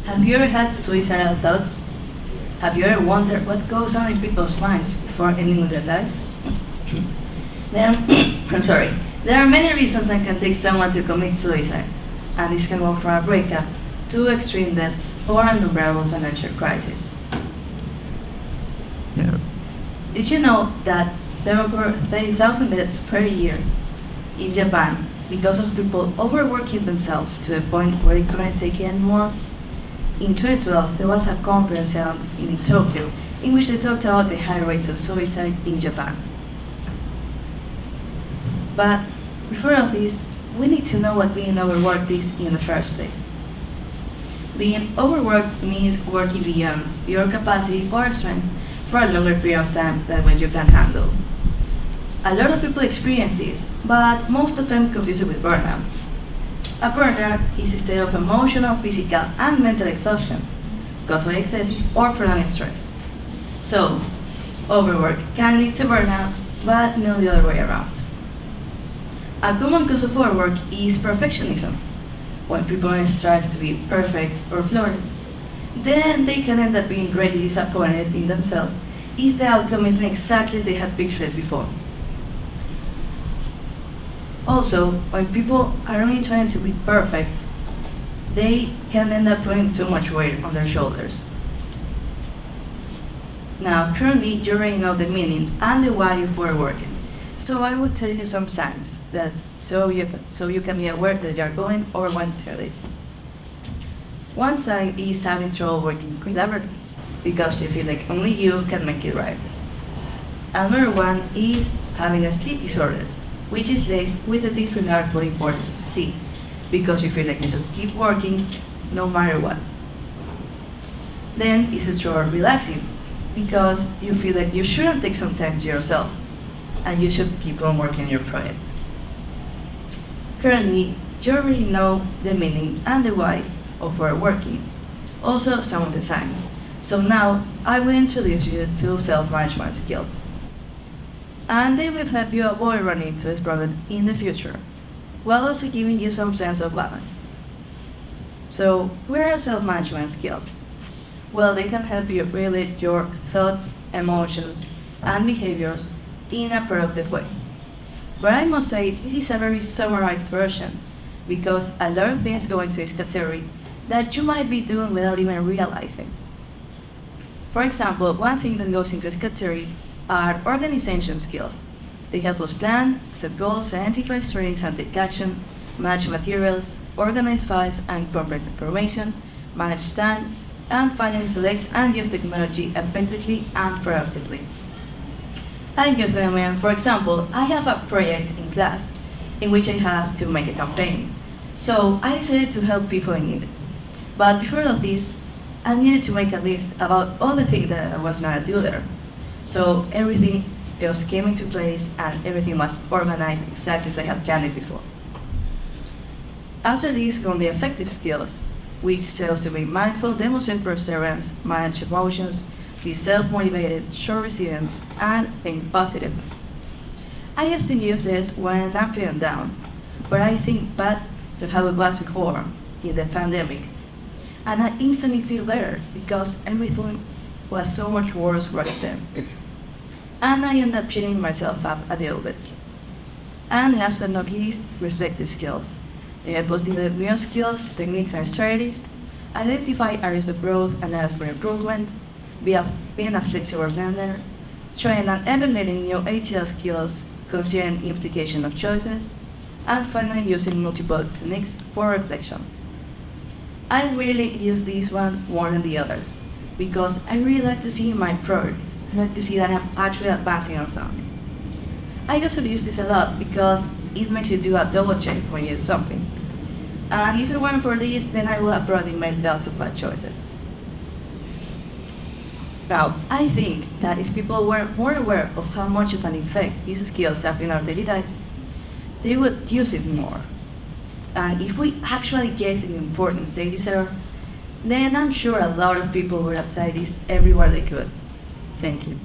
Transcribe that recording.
Have you ever had suicidal thoughts? Have you ever wondered what goes on in people's minds before ending their lives? There are, I'm sorry. There are many reasons that can take someone to commit suicide, and this can go from a breakup to extreme debts or an unbearable financial crisis. Yeah. Did you know that there occur 30,000 deaths per year in Japan because of people overworking themselves to the point where they couldn't take it anymore? In 2012, there was a conference held in Tokyo in which they talked about the high rates of suicide in Japan. But before all this, we need to know what being overworked is in the first place. Being overworked means working beyond your capacity or strength for a longer period of time than what you can handle. A lot of people experience this, but most of them confuse it with burnout. A burnout is a state of emotional, physical, and mental exhaustion caused by excessive or prolonged stress. So, overwork can lead to burnout, but not the other way around. A common cause of overwork is perfectionism. When people strive to be perfect or flawless, then they can end up being greatly disappointed in themselves if the outcome isn't exactly as they had pictured before. Also, when people are only trying to be perfect, they can end up putting too much weight on their shoulders. Now, currently, you already know the meaning and the why of overworking. So I will tell you some signs that so you can be aware that you are going or want to this. One sign is having trouble working collaboratively because you feel like only you can make it right. Another one is having a sleep disorders, which is laced with a disregard for the importance of sleep because you feel like you should keep working no matter what. Then is a trouble relaxing because you feel like you shouldn't take some time to yourself and you should keep on working on your project. Currently, you already know the meaning and the why of overworking, also some of the signs. So now I will introduce you to self-management skills. And they will help you avoid running into this problem in the future, while also giving you some sense of balance. So, what are self-management skills? Well, they can help you regulate your thoughts, emotions, and behaviors in a productive way. But I must say, this is a very summarized version, because a lot of things go into this category that you might be doing without even realizing. For example, one thing that goes into this category are organization skills. They help us plan, set goals, identify strengths and take action, manage materials, organize files and corporate information, manage time, and finally select and use technology effectively and productively. I use them when, for example, I have a project in class in which I have to make a campaign. So I decided to help people in need. But before all of this, I needed to make a list about all the things that I was going to do there. So everything just came into place and everything was organized exactly as I had planned it before. After this come the affective skills, which tells to be mindful, demonstrate perseverance, manage emotions, be self-motivated, show resilience, and think positively. I often use this when I'm feeling down, but I think back to how it was before, in the pandemic, and I instantly feel better because everything was so much worse right then. And I end up cheating myself up a little bit. And last but not least, reflective skills. They help us develop new skills, techniques, and strategies, identify areas of growth and areas for improvement, being a flexible learner, trying and emulating new ATL skills, considering implication of choices, and finally using multiple techniques for reflection. I really use this one more than the others, because I really like to see my progress. I like to see that I'm actually advancing on something. I also use this a lot because it makes you do a double check when you do something. And if it weren't for this, then I would have probably made lots of bad choices. Now, I think that if people were more aware of how much of an effect these skills have in our daily life, they would use it more. And if we actually gave them the importance they deserve, then I'm sure a lot of people would apply this everywhere they could. Thank you.